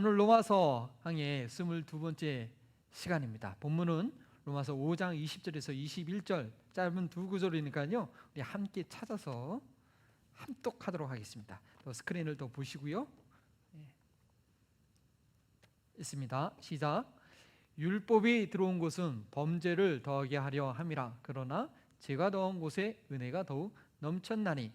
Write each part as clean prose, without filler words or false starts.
오늘 로마서 강의 22번째 시간입니다. 본문은 로마서 5장 20절에서 21절 짧은 두 구절이니까요, 우리 함께 찾아서 함독하도록 하겠습니다. 또 스크린을 또 보시고요. 있습니다. 시작. 율법이 들어온 곳은 범죄를 더하게 하려 함이라. 그러나 죄가 더한 곳에 은혜가 더욱 넘쳤나니,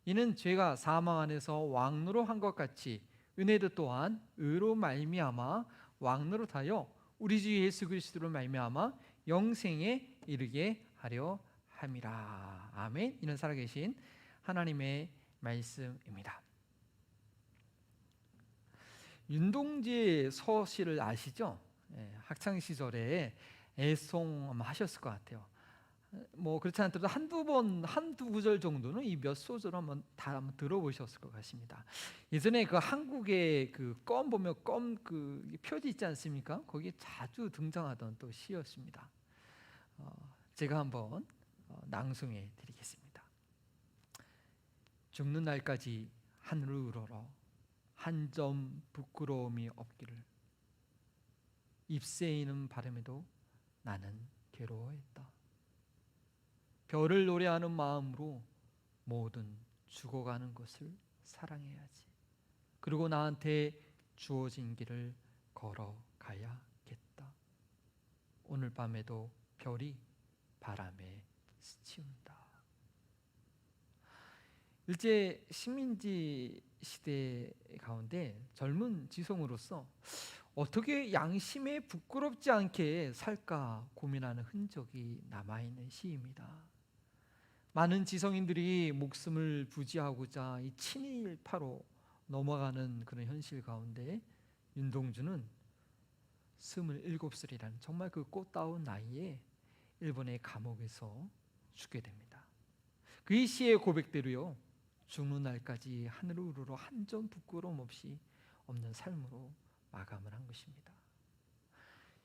이는 죄가 사망 안에서 왕노로 한 것 같이 은혜도 또한 의로 말미암아 왕노릇하여 우리 주 예수 그리스도로 말미암아 영생에 이르게 하려 함이라. 아멘. 이는 살아계신 하나님의 말씀입니다. 윤동지 서시를 아시죠? 학창 시절에 애송 하셨을 것 같아요. 뭐 그렇지 않더라도 한두 구절 정도는 이 몇 소절 한번 들어보셨을 것 같습니다. 예전에 그 한국의 그 껌 보면 껌 그 표지 있지 않습니까? 거기에 자주 등장하던 또 시였습니다. 제가 한번 낭송해 드리겠습니다. 죽는 날까지 하늘을 우러러 한 점 부끄러움이 없기를, 입새이는 바람에도 나는 괴로워했다. 별을 노래하는 마음으로 모든 죽어가는 것을 사랑해야지. 그리고 나한테 주어진 길을 걸어가야겠다. 오늘 밤에도 별이 바람에 스치운다. 일제 식민지 시대 가운데 젊은 지성으로서 어떻게 양심에 부끄럽지 않게 살까 고민하는 흔적이 남아있는 시입니다. 많은 지성인들이 목숨을 부지하고자 이 친일파로 넘어가는 그런 현실 가운데 윤동주는 27살이라는 정말 그 꽃다운 나이에 일본의 감옥에서 죽게 됩니다. 그의 시의 고백대로요, 죽는 날까지 하늘을 우러러 한 점 부끄러움 없이 없는 삶으로 마감을 한 것입니다.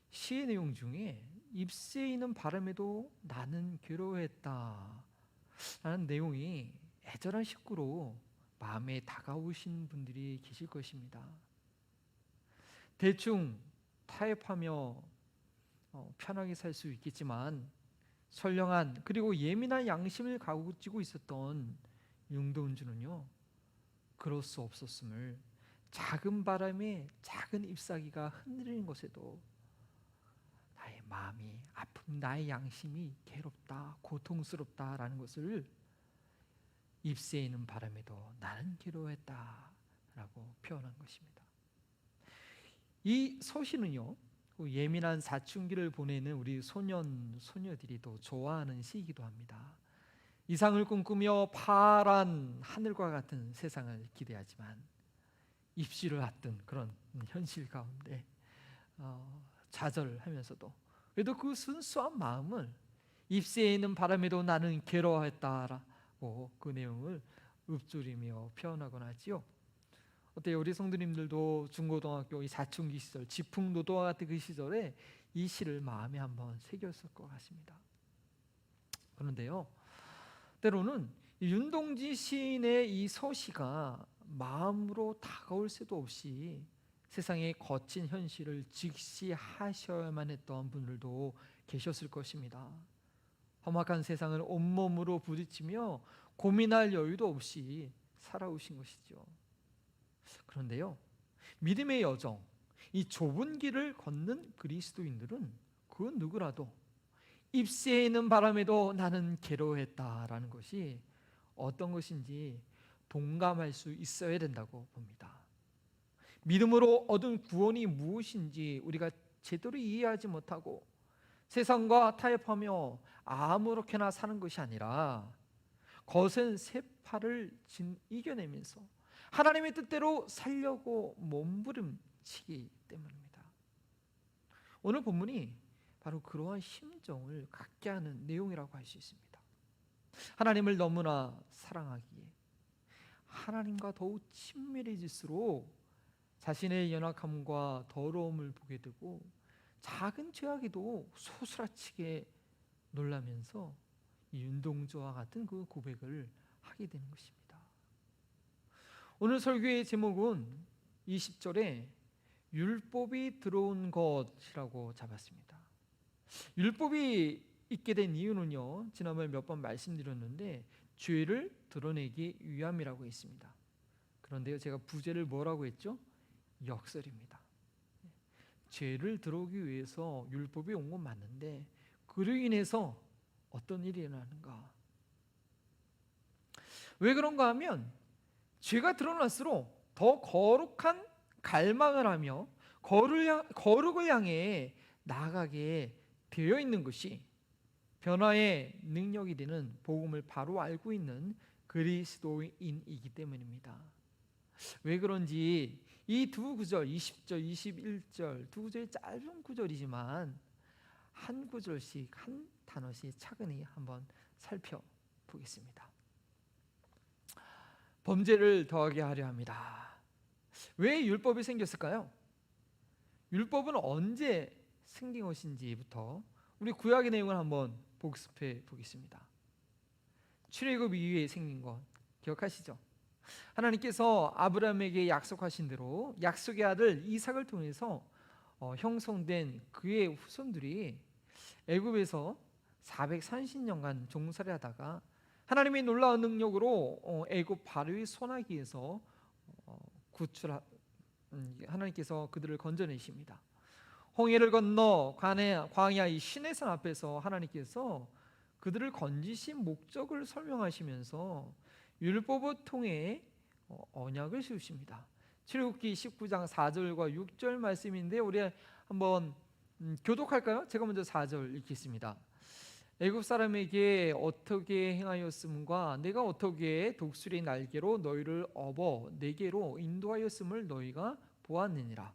시의 내용 중에 입새이는 바람에도 나는 괴로워했다 라는 내용이 애절한 식구로 마음에 다가오신 분들이 계실 것입니다. 대충 타협하며 편하게 살 수 있겠지만 선량한 그리고 예민한 양심을 가지고 있었던 윤동주는요, 그럴 수 없었음을 작은 바람에 작은 잎사귀가 흔들리는 것에도 나의 마음이 아픔, 나의 양심이 괴롭다, 고통스럽다라는 것을 잎새이는 바람에도 나는 괴로워했다라고 표현한 것입니다. 이 서시는요, 예민한 사춘기를 보내는 우리 소녀들이 또 좋아하는 시이기도 합니다. 이상을 꿈꾸며 파란 하늘과 같은 세상을 기대하지만 입시를 앞둔 그런 현실 가운데 좌절하면서도 그래도 그 순수한 마음을 입새이는 바람에도 나는 괴로워했다라고 그 내용을 읊조리며 표현하곤 하지요. 어때요? 우리 성도님들도 중고등학교 이 사춘기 시절, 지풍노도와 같은 그 시절에 이 시를 마음에 한번 새겼을 것 같습니다. 그런데요, 때로는 윤동지 시인의 이 서시가 마음으로 다가올 새도 없이 세상의 거친 현실을 직시하셔야만 했던 분들도 계셨을 것입니다. 험악한 세상을 온몸으로 부딪히며 고민할 여유도 없이 살아오신 것이죠. 그런데요, 믿음의 여정, 이 좁은 길을 걷는 그리스도인들은 그 누구라도 입새이는 바람에도 나는 괴로워했다라는 것이 어떤 것인지 동감할 수 있어야 된다고 봅니다. 믿음으로 얻은 구원이 무엇인지 우리가 제대로 이해하지 못하고 세상과 타협하며 아무렇게나 사는 것이 아니라 거센 세파를 이겨내면서 하나님의 뜻대로 살려고 몸부림치기 때문입니다. 오늘 본문이 바로 그러한 심정을 갖게 하는 내용이라고 할 수 있습니다. 하나님을 너무나 사랑하기에 하나님과 더욱 친밀해질수록 자신의 연약함과 더러움을 보게 되고 작은 죄악에도 소스라치게 놀라면서 윤동주와 같은 그 고백을 하게 되는 것입니다. 오늘 설교의 제목은 20절에 율법이 들어온 것이라고 잡았습니다. 율법이 있게 된 이유는요, 지난번에 몇 번 말씀드렸는데 죄를 드러내기 위함이라고 했습니다. 그런데요, 제가 부제를 뭐라고 했죠? 역설입니다. 죄를 들어오기 위해서 율법이 온 건 맞는데 그로 인해서 어떤 일이 일어나는가? 왜 그런가 하면 죄가 드러날수록 더 거룩한 갈망을 하며 거룩을 향해 나아가게 되어 있는 것이 변화의 능력이 되는 복음을 바로 알고 있는 그리스도인이기 때문입니다. 왜 그런지 이 두 구절 20절, 21절 두 구절이 짧은 구절이지만 한 구절씩 한 단어씩 차근히 한번 살펴보겠습니다. 범죄를 더하게 하려 합니다. 왜 율법이 생겼을까요? 율법은 언제 생긴 것인지부터 우리 구약의 내용을 한번 복습해 보겠습니다. 출애굽 이후에 생긴 것 기억하시죠? 하나님께서 아브라함에게 약속하신 대로 약속의 아들 이삭을 통해서 형성된 그의 후손들이 애굽에서 430년간 종살이 하다가 하나님의 놀라운 능력으로 애굽 바로의 손아귀에서 하나님께서 그들을 건져내십니다. 홍해를 건너 광야의 시내산 앞에서 하나님께서 그들을 건지신 목적을 설명하시면서 율법을 통해 언약을 세우십니다. 출애굽기 19장 4절과 6절 말씀인데 우리 한번 교독할까요? 제가 먼저 4절 읽겠습니다. 애굽 사람에게 어떻게 행하였음과 내가 어떻게 독수리 날개로 너희를 업어 내게로 인도하였음을 너희가 보았느니라.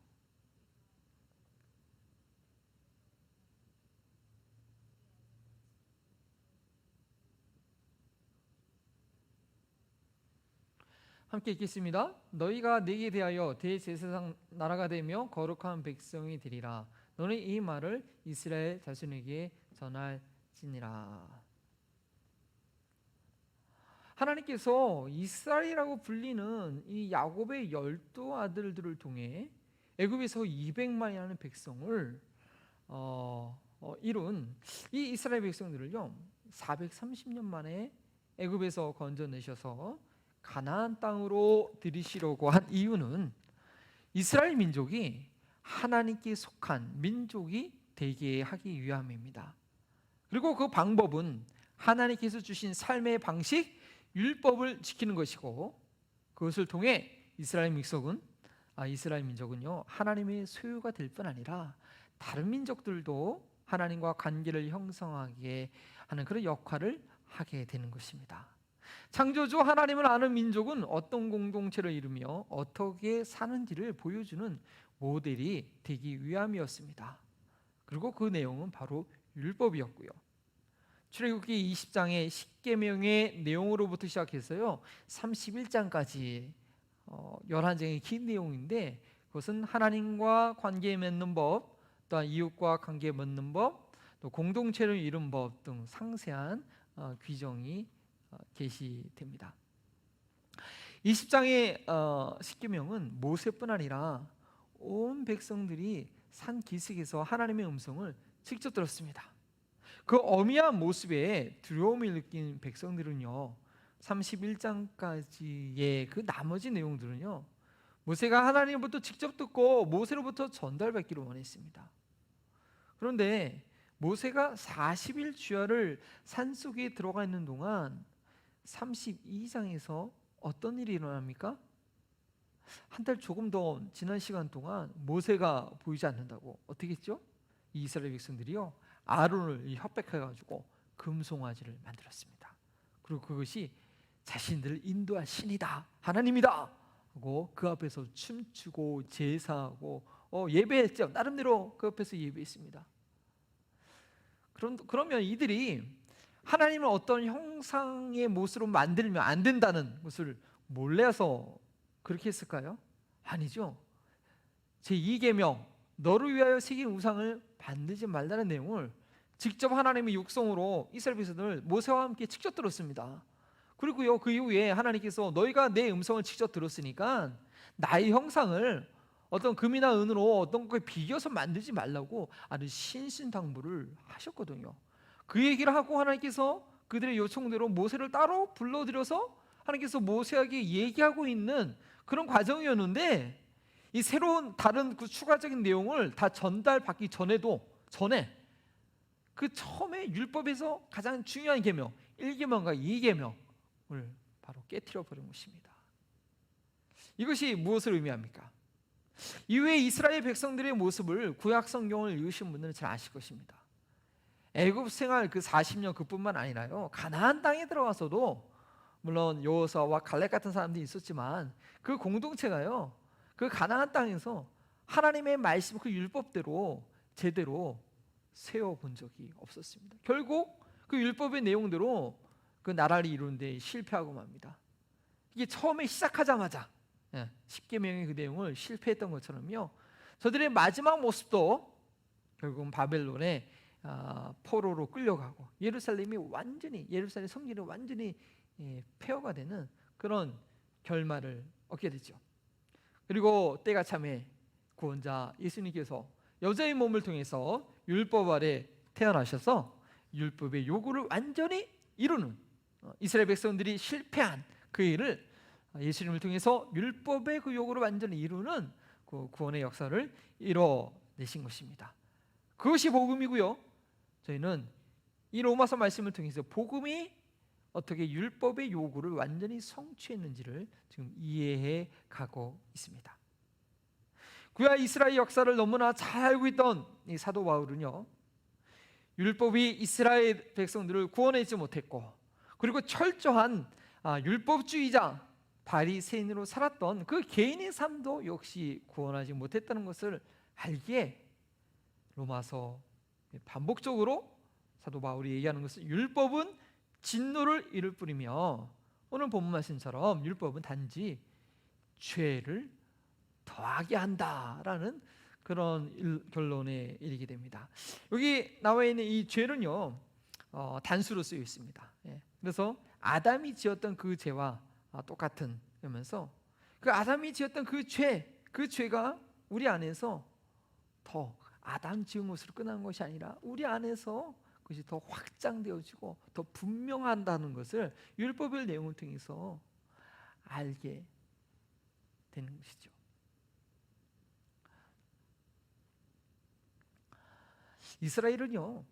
함께 읽겠습니다. 너희가 내게 대하여 대제사장 나라가 되며 거룩한 백성이 되리라. 너는 이 말을 이스라엘 자손에게 전할지니라. 하나님께서 이스라엘이라고 불리는 이 야곱의 12 아들들을 통해 애굽에서 200만이라는 백성을 이룬 이 이스라엘 백성들을요 430년 만에 애굽에서 건져내셔서 가나안 땅으로 들이시려고 한 이유는 이스라엘 민족이 하나님께 속한 민족이 되게 하기 위함입니다. 그리고 그 방법은 하나님께서 주신 삶의 방식, 율법을 지키는 것이고 그것을 통해 이스라엘 민족은요 하나님의 소유가 될 뿐 아니라 다른 민족들도 하나님과 관계를 형성하게 하는 그런 역할을 하게 되는 것입니다. 창조주 하나님을 아는 민족은 어떤 공동체를 이루며 어떻게 사는지를 보여주는 모델이 되기 위함이었습니다. 그리고 그 내용은 바로 율법이었고요. 출애굽기 20장의 10계명의 내용으로부터 시작해서요 31장까지 11장의 긴 내용인데 그것은 하나님과 관계 맺는 법, 또한 이웃과 관계 맺는 법, 또 공동체를 이룬 법 등 상세한 규정이 게시됩니다. 20장의 10계명은 모세뿐 아니라 온 백성들이 산 기슭에서 하나님의 음성을 직접 들었습니다. 그 어미한 모습에 두려움을 느낀 백성들은요 31장까지의 그 나머지 내용들은요 모세가 하나님부터 직접 듣고 모세로부터 전달받기를 원했습니다. 그런데 모세가 40일 주야를 산속에 들어가 있는 동안 32장에서 어떤 일이 일어납니까? 한 달 조금 더 지난 시간 동안 모세가 보이지 않는다고 어떻게 했죠? 이 이스라엘 백성들이요 아론을 협박해가지고 금송아지를 만들었습니다. 그리고 그것이 자신들을 인도할 신이다, 하나님이다 하고 그 앞에서 춤추고 제사하고 예배했죠. 나름대로 그 앞에서 예배했습니다. 그러면 이들이 하나님을 어떤 형상의 모습으로 만들면 안 된다는 것을 몰라서 그렇게 했을까요? 아니죠. 제2계명 너를 위하여 새긴 우상을 만들지 말라는 내용을 직접 하나님의 육성으로 이스라엘 백성들 모세와 함께 직접 들었습니다. 그리고요 그 이후에 하나님께서 너희가 내 음성을 직접 들었으니까 나의 형상을 어떤 금이나 은으로 어떤 거에 비겨서 만들지 말라고 아주 신신당부를 하셨거든요. 그 얘기를 하고 하나님께서 그들의 요청대로 모세를 따로 불러들여서 하나님께서 모세에게 얘기하고 있는 그런 과정이었는데, 이 새로운 다른 그 추가적인 내용을 다 전달받기 전에 그 처음에 율법에서 가장 중요한 계명 1계명과 2계명을 바로 깨트려 버린 것입니다. 이것이 무엇을 의미합니까? 이후에 이스라엘 백성들의 모습을 구약 성경을 읽으신 분들은 잘 아실 것입니다. 애굽 생활 그 40년 그뿐만 아니라요, 가나안 땅에 들어가서도 물론 여호수아와 갈렙 같은 사람들이 있었지만 그 공동체가요, 그 가나안 땅에서 하나님의 말씀 그 율법대로 제대로 세워본 적이 없었습니다. 결국 그 율법의 내용대로 그 나라를 이루는데 실패하고 맙니다. 이게 처음에 시작하자마자 10계명의 그 내용을 실패했던 것처럼요, 저들의 마지막 모습도 결국은 바벨론의 포로로 끌려가고 예루살em 성전이 완전히 폐허가 되는 그런 결말을 얻게 되죠. 그리고 때가 참에 구원자 예수님께서 여자의 몸을 통해서 율법 아래 태어나셔서 율법의 요구를 완전히 이루는, 이스라엘 백성들이 실패한 그 일을 예수님을 통해서 율법의 그 요구를 완전히 이루는 그 구원의 역사를 이뤄내신 것입니다. 그것이 복음이고요, 저희는 이 로마서 말씀을 통해서 복음이 어떻게 율법의 요구를 완전히 성취했는지를 지금 이해해 가고 있습니다. 구약 이스라엘 역사를 너무나 잘 알고 있던 이 사도 바울은요, 율법이 이스라엘 백성들을 구원하지 못했고, 그리고 철저한 율법주의자 바리새인으로 살았던 그 개인의 삶도 역시 구원하지 못했다는 것을 알기에 로마서 반복적으로 사도 바울이 얘기하는 것은 율법은 진노를 이룰 뿐이며, 오늘 본문 말씀처럼 율법은 단지 죄를 더하게 한다라는 그런 결론에 이르게 됩니다. 여기 나와 있는 이 죄는요, 단수로 쓰여 있습니다. 그래서 아담이 지었던 그 죄와 똑같은 이면서 그 아담이 지었던 그 죄가 우리 안에서 더 아담 지은 것으로 끝나는 것이 아니라 우리 안에서 그것이 더 확장되어지고 더 분명한다는 것을 율법의 내용을 통해서 알게 되는 것이죠. 이스라엘은요,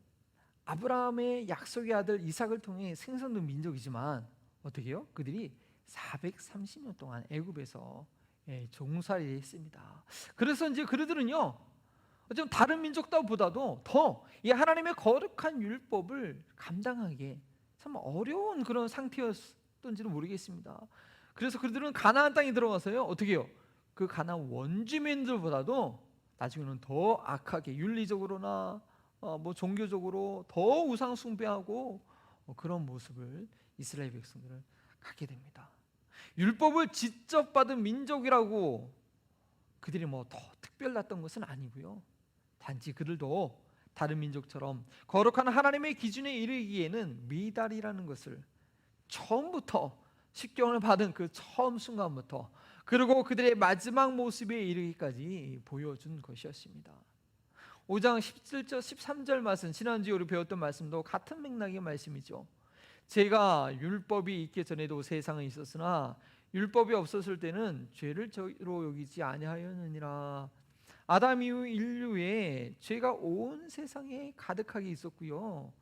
아브라함의 약속의 아들 이삭을 통해 생성된 민족이지만 어떻게 해요? 그들이 430년 동안 애굽에서 종살이 했습니다. 그래서 이제 그들은요, 좀 다른 민족보다도 더 이 하나님의 거룩한 율법을 감당하기 참 어려운 그런 상태였던지는 모르겠습니다. 그래서 그들은 가나안 땅에 들어가서요, 어떻게 해요? 그 가나안 원주민들보다도 나중에는 더 악하게 윤리적으로나 종교적으로 더 우상 숭배하고 그런 모습을 이스라엘 백성들은 갖게 됩니다. 율법을 직접 받은 민족이라고 그들이 더 특별했던 것은 아니고요, 단지 그들도 다른 민족처럼 거룩한 하나님의 기준에 이르기에는 미달이라는 것을 처음부터 십계명을 받은 그 처음 순간부터 그리고 그들의 마지막 모습에 이르기까지 보여준 것이었습니다. 5장 17절 13절 말씀, 지난주에 우리 배웠던 말씀도 같은 맥락의 말씀이죠. 제가 율법이 있기 전에도 세상에 있었으나 율법이 없었을 때는 죄를 저로 여기지 아니하였느니라. 아담 이후 인류에 죄가 온 세상에 가득하게 있었고요,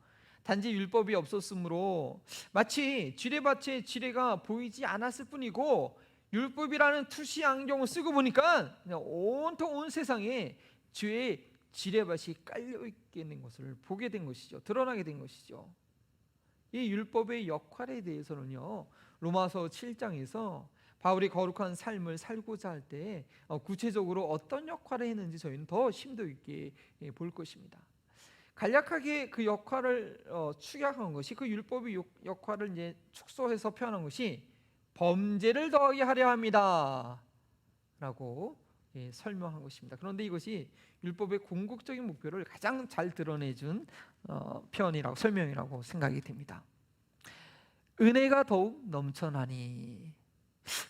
단지 율법이 없었으므로 마치 지뢰밭에 지뢰가 보이지 않았을 뿐이고, 율법이라는 투시 안경을 쓰고 보니까 온통 온 세상에 죄의 지뢰밭이 깔려 있게 된 것을 보게 된 것이죠. 드러나게 된 것이죠. 이 율법의 역할에 대해서는요, 로마서 7장에서 바울이 거룩한 삶을 살고자 할 때 구체적으로 어떤 역할을 했는지 저희는 더 심도 있게 볼 것입니다. 간략하게 그 역할을 축약한 것이, 그 율법의 역할을 이제 축소해서 표현한 것이 범죄를 더하게 하려 합니다 라고 설명한 것입니다. 그런데 이것이 율법의 궁극적인 목표를 가장 잘 드러내준 표현이라고, 설명이라고 생각이 됩니다. 은혜가 더욱 넘쳐나니.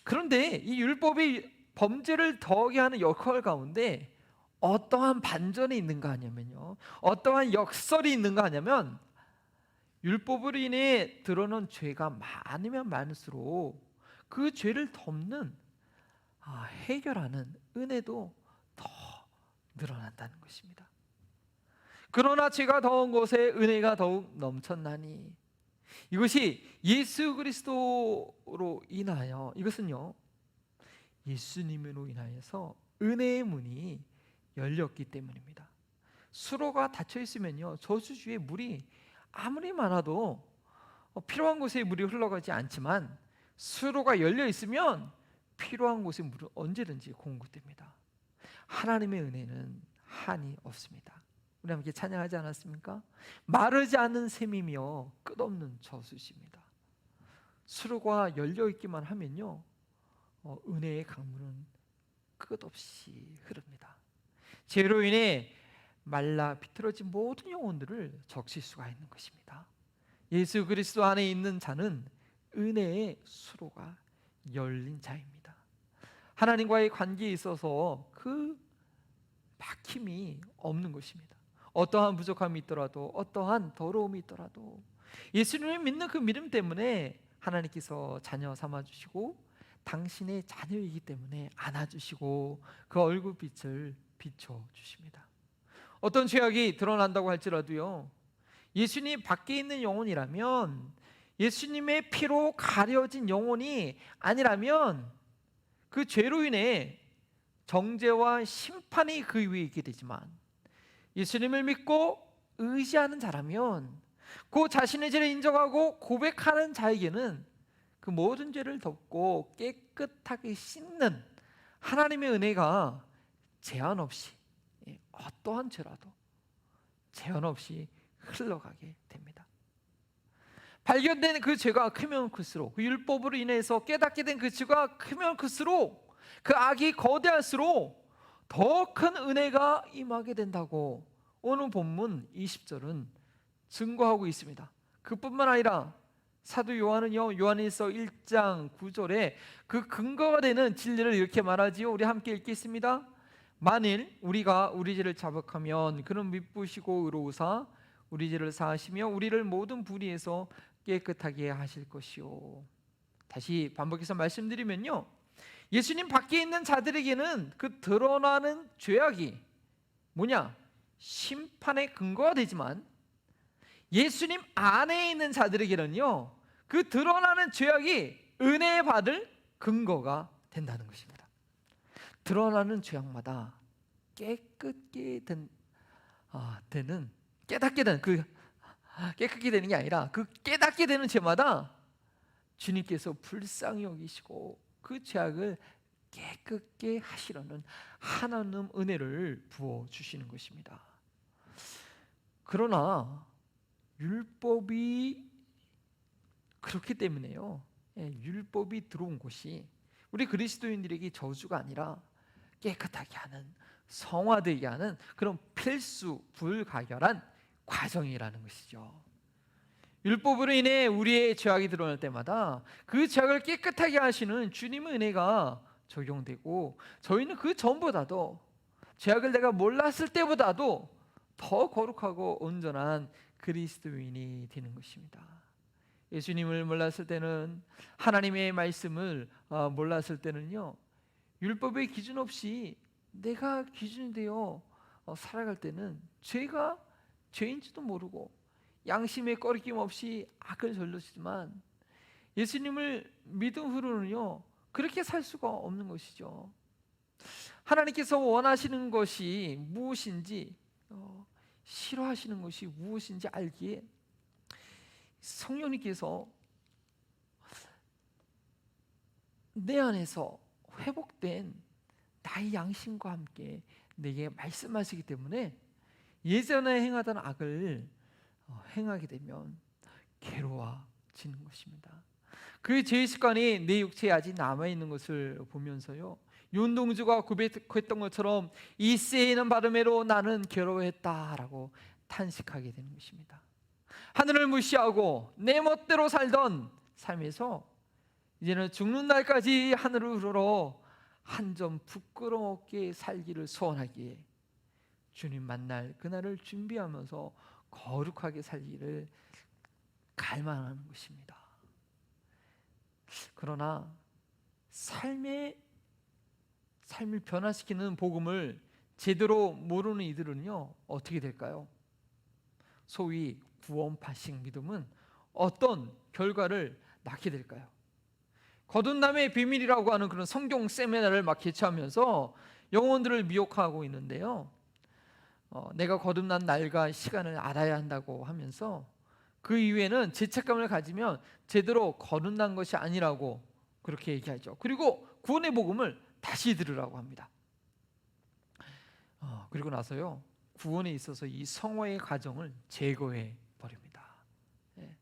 그런데 이 율법의 범죄를 더하게 하는 역할 가운데 어떠한 반전이 있는가 하냐면요, 어떠한 역설이 있는가 하냐면, 율법으로 인해 드러난 죄가 많으면 많을수록 그 죄를 덮는 해결하는 은혜도 더 늘어난다는 것입니다. 그러나 죄가 더한 곳에 은혜가 더욱 넘쳤나니, 이것이 예수 그리스도로 인하여, 이것은요 예수님으로 인하여서 은혜의 문이 열렸기 때문입니다. 수로가 닫혀 있으면요 저수지에 물이 아무리 많아도 필요한 곳에 물이 흘러가지 않지만, 수로가 열려 있으면 필요한 곳에 물은 언제든지 공급됩니다. 하나님의 은혜는 한이 없습니다. 우리 함께 찬양하지 않았습니까? 마르지 않는 샘이며 끝없는 저수지입니다. 수로가 열려 있기만 하면요 은혜의 강물은 끝없이 흐릅니다. 죄로 인해 말라 비틀어진 모든 영혼들을 적실 수가 있는 것입니다. 예수 그리스도 안에 있는 자는 은혜의 수로가 열린 자입니다. 하나님과의 관계에 있어서 그 막힘이 없는 것입니다. 어떠한 부족함이 있더라도, 어떠한 더러움이 있더라도 예수님을 믿는 그 믿음 때문에 하나님께서 자녀 삼아주시고, 당신의 자녀이기 때문에 안아주시고 그 얼굴빛을 비춰주십니다. 어떤 죄악이 드러난다고 할지라도요, 예수님 밖에 있는 영혼이라면, 예수님의 피로 가려진 영혼이 아니라면 그 죄로 인해 정죄와 심판이 그 위에 있게 되지만, 예수님을 믿고 의지하는 자라면 그 자신의 죄를 인정하고 고백하는 자에게는 그 모든 죄를 덮고 깨끗하게 씻는 하나님의 은혜가 제한 없이, 어떠한 죄라도 제한 없이 흘러가게 됩니다. 발견된 그 죄가 크면 클수록, 그 율법으로 인해서 깨닫게 된 그 죄가 크면 클수록, 그 악이 거대할수록 더 큰 은혜가 임하게 된다고 오늘 본문 20절은 증거하고 있습니다. 그뿐만 아니라 사도 요한은요, 요한일서 1장 9절에 그 근거가 되는 진리를 이렇게 말하지요. 우리 함께 읽겠습니다. 만일 우리가 우리 죄를 자복하면 그는 미쁘시고 의로우사 우리 죄를 사하시며 우리를 모든 불의에서 깨끗하게 하실 것이요. 다시 반복해서 말씀드리면요, 예수님 밖에 있는 자들에게는 그 드러나는 죄악이 뭐냐? 심판의 근거가 되지만, 예수님 안에 있는 자들에게는요 그 드러나는 죄악이 은혜 받을 근거가 된다는 것입니다. 드러나는 죄악마다 깨끗게 되는, 깨닫게 되는, 그 깨끗게 되는 게 아니라 그 깨닫게 되는 죄마다 주님께서 불쌍히 여기시고 그 죄악을 깨끗게 하시려는 하나님 은혜를 부어 주시는 것입니다. 그러나 율법이 그렇기 때문에요, 율법이 들어온 것이 우리 그리스도인들에게 저주가 아니라 깨끗하게 하는, 성화되게 하는 그런 필수 불가결한 과정이라는 것이죠. 율법으로 인해 우리의 죄악이 드러날 때마다 그 죄악을 깨끗하게 하시는 주님의 은혜가 적용되고, 저희는 그 전보다도, 죄악을 내가 몰랐을 때보다도 더 거룩하고 온전한 그리스도인이 되는 것입니다. 예수님을 몰랐을 때는, 하나님의 말씀을 몰랐을 때는요, 율법의 기준 없이 내가 기준이 되어 살아갈 때는 죄가 죄인지도 모르고 양심의 꺼리낌 없이 악을 저질렀지만, 예수님을 믿은 후로는요 그렇게 살 수가 없는 것이죠. 하나님께서 원하시는 것이 무엇인지, 싫어하시는 것이 무엇인지 알기에 성령님께서 내 안에서 회복된 나의 양심과 함께 내게 말씀하시기 때문에 예전에 행하던 악을 행하게 되면 괴로워지는 것입니다. 그 죄의 습관이 내 육체에 아직 남아있는 것을 보면서요, 윤동주가 고백했던 것처럼 이세이는 바르메로 나는 괴로워했다라고 탄식하게 되는 것입니다. 하늘을 무시하고 내 멋대로 살던 삶에서 이제는 죽는 날까지 하늘을 우러러 한 점 부끄러움없게 살기를 소원하기에 주님 만날 그날을 준비하면서 거룩하게 살기를 갈망하는 것입니다. 그러나 삶을 변화시키는 복음을 제대로 모르는 이들은요, 어떻게 될까요? 소위 구원파식 믿음은 어떤 결과를 낳게 될까요? 거듭남의 비밀이라고 하는 그런 성경 세미나를 막 개최하면서 영혼들을 미혹하고 있는데요, 내가 거듭난 날과 시간을 알아야 한다고 하면서 그 이후에는 죄책감을 가지면 제대로 거듭난 것이 아니라고 그렇게 얘기하죠. 그리고 구원의 복음을 다시 들으라고 합니다. 그리고 나서요, 구원에 있어서 이 성화의 과정을 제거해 버립니다. 예.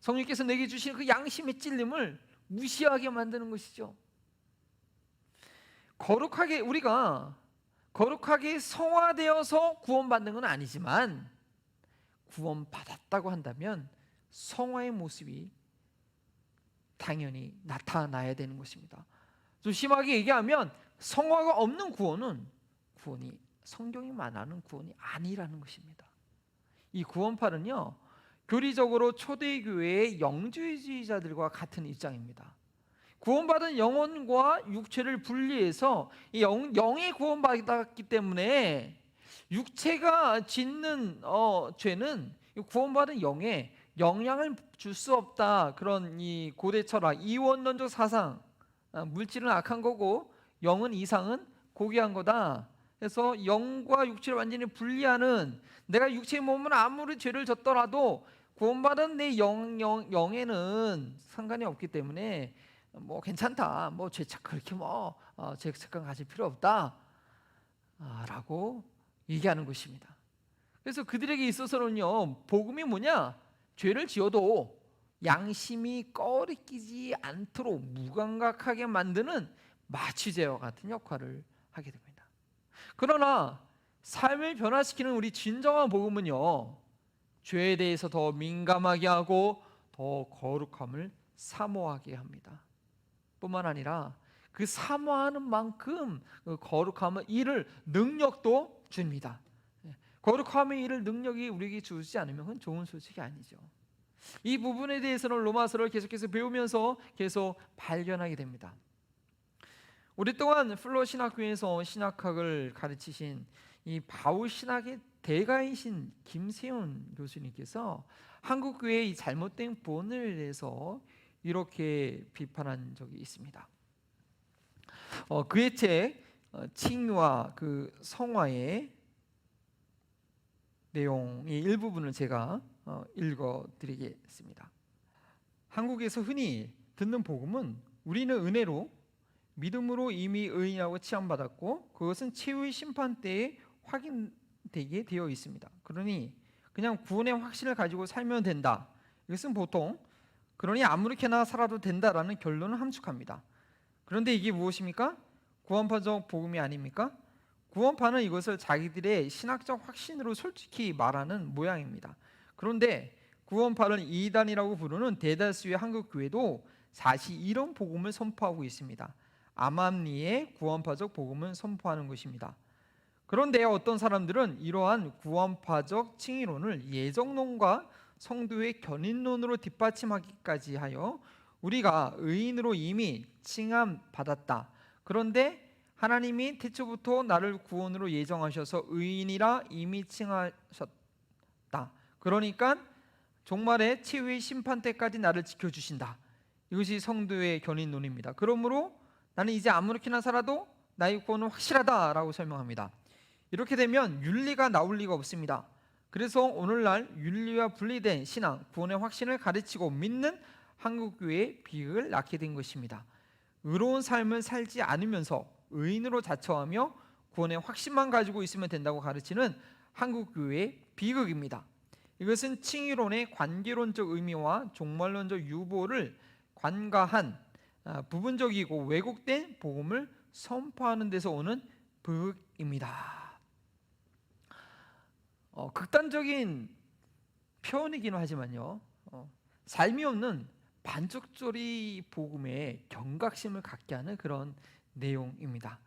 성령께서 내게 주신 그 양심의 찔림을 무시하게 만드는 것이죠. 우리가 거룩하게 성화되어서 구원받는 건 아니지만, 구원받았다고 한다면 성화의 모습이 당연히 나타나야 되는 것입니다. 좀 심하게 얘기하면 성화가 없는 구원이 성경이 말하는 구원이 아니라는 것입니다. 이 구원파는요, 교리적으로 초대교회의 영주주의자들과 같은 입장입니다. 구원받은 영혼과 육체를 분리해서 영이 구원받았기 때문에 육체가 짓는 죄는 구원받은 영에 영향을 줄 수 없다. 그런 이 고대 철학, 이원론적 사상, 물질은 악한 거고 영은 이상은 고귀한 거다. 그래서 영과 육체를 완전히 분리하는, 내가 육체의 몸은 아무리 죄를 졌더라도 구원받은 내 영에는 상관이 없기 때문에 뭐 괜찮다, 뭐 죄책 그렇게 죄책감 가질 필요 없다 라고 얘기하는 것입니다. 그래서 그들에게 있어서는요, 복음이 뭐냐, 죄를 지어도 양심이 꺼리끼지 않도록 무감각하게 만드는 마취제와 같은 역할을 하게 됩니다. 그러나 삶을 변화시키는 우리 진정한 복음은요, 죄에 대해서 더 민감하게 하고 더 거룩함을 사모하게 합니다. 뿐만 아니라 그 사모하는 만큼 그 거룩함을 이룰 능력도 줍니다. 거룩함을 이룰 능력이 우리에게 주지 않으면 그건 좋은 소식이 아니죠. 이 부분에 대해서는 로마서를 계속해서 배우면서 계속 발견하게 됩니다. 오랫동안 플러 신학교에서 신학학을 가르치신 이 바울 신학의 대가이신 김세훈 교수님께서 한국 교회의 잘못된 본을 대해서 이렇게 비판한 적이 있습니다. 그의 책 칭의와 그 성화의 내용의 일부분을 제가 읽어드리겠습니다. 한국에서 흔히 듣는 복음은 우리는 은혜로 믿음으로 이미 의인이라고 칭함받았고 그것은 최후의 심판 때에 확인되게 되어 있습니다. 그러니 그냥 구원의 확신을 가지고 살면 된다. 이것은 보통 그러니 아무렇게나 살아도 된다라는 결론을 함축합니다. 그런데 이게 무엇입니까? 구원파적 복음이 아닙니까? 구원파는 이것을 자기들의 신학적 확신으로 솔직히 말하는 모양입니다. 그런데 구원파를 이단이라고 부르는 대다수의 한국 교회도 사실 이런 복음을 선포하고 있습니다. 암암리의 구원파적 복음을 선포하는 것입니다. 그런데 어떤 사람들은 이러한 구원파적 칭의론을 예정론과 성도의 견인론으로 뒷받침하기까지 하여 우리가 의인으로 이미 칭함받았다. 그런데 하나님이 태초부터 나를 구원으로 예정하셔서 의인이라 이미 칭하셨다. 그러니까 종말의 최후의 심판 때까지 나를 지켜주신다. 이것이 성도의 견인론입니다. 그러므로 나는 이제 아무렇게나 살아도 나의 구원은 확실하다라고 설명합니다. 이렇게 되면 윤리가 나올 리가 없습니다. 그래서 오늘날 윤리와 분리된 신앙, 구원의 확신을 가르치고 믿는 한국교회의 비극을 낳게 된 것입니다. 의로운 삶을 살지 않으면서 의인으로 자처하며 구원의 확신만 가지고 있으면 된다고 가르치는 한국교회의 비극입니다. 이것은 칭의론의 관계론적 의미와 종말론적 유보를 관가한 부분적이고 왜곡된 복음을 선포하는 데서 오는 비극입니다. 극단적인 표현이기는 하지만요, 삶이 없는 반쪽짜리 복음에 경각심을 갖게 하는 그런 내용입니다.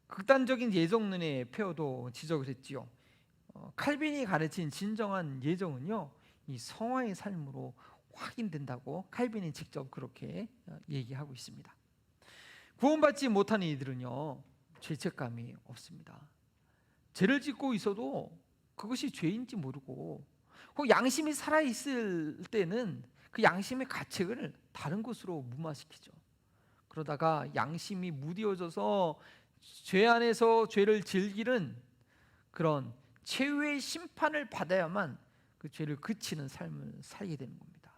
극단적인 예정론의 폐허도 지적을 했지요. 칼빈이 가르친 진정한 예정은요, 이 성화의 삶으로 확인된다고 칼빈이 직접 그렇게 얘기하고 있습니다. 구원받지 못한 이들은요, 죄책감이 없습니다. 죄를 짓고 있어도 그것이 죄인지 모르고, 혹 양심이 살아있을 때는 그 양심의 가책을 다른 것으로 무마시키죠. 그러다가 양심이 무디어져서 죄 안에서 죄를 즐기는 그런 최후의 심판을 받아야만 그 죄를 그치는 삶을 살게 되는 겁니다.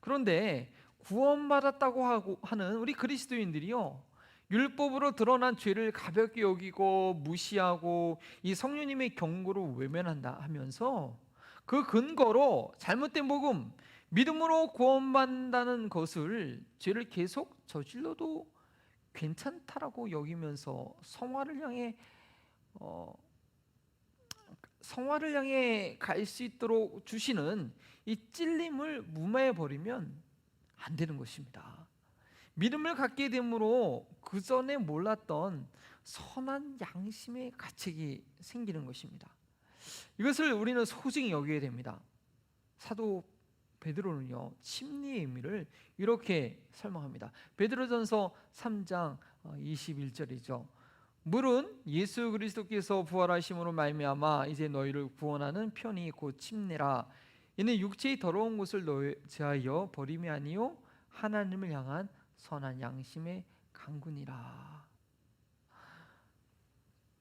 그런데 구원받았다고 하는 우리 그리스도인들이요, 율법으로 드러난 죄를 가볍게 여기고 무시하고 이 성령님의 경고를 외면한다 하면서 그 근거로 잘못된 복음, 믿음으로 구원받는다는 것을 죄를 계속 저질러도 괜찮다라고 여기면서 성화를 향해 갈 수 있도록 주시는 이 찔림을 무마해 버리면 안 되는 것입니다. 믿음을 갖게 됨으로 그 전에 몰랐던 선한 양심의 가책이 생기는 것입니다. 이것을 우리는 소중히 여겨야 됩니다. 사도 베드로는요, 침례의 의미를 이렇게 설명합니다. 베드로전서 3장 21절이죠. 물은 예수 그리스도께서 부활하심으로 말미암아 이제 너희를 구원하는 편이 곧 침례라. 이는 육체의 더러운 것을 제하여 버림이 아니요 하나님을 향한 선한 양심의 강군이라.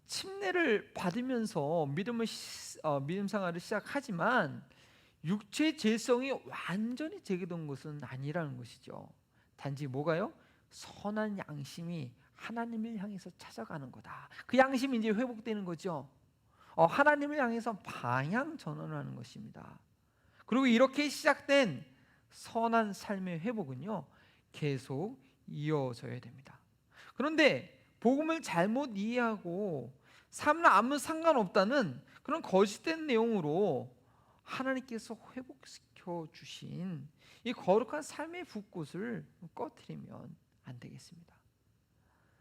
침례를 받으면서 믿음 생활을 시작하지만 육체 죄성이 완전히 제거된 것은 아니라는 것이죠. 단지 뭐가요? 선한 양심이 하나님을 향해서 찾아가는 거다. 그 양심이 이제 회복되는 거죠. 하나님을 향해서 방향 전환하는 것입니다. 그리고 이렇게 시작된 선한 삶의 회복은요, 계속 이어져야 됩니다. 그런데 복음을 잘못 이해하고 삶은 아무 상관없다는 그런 거짓된 내용으로 하나님께서 회복시켜 주신 이 거룩한 삶의 불꽃을 꺼뜨리면 안 되겠습니다.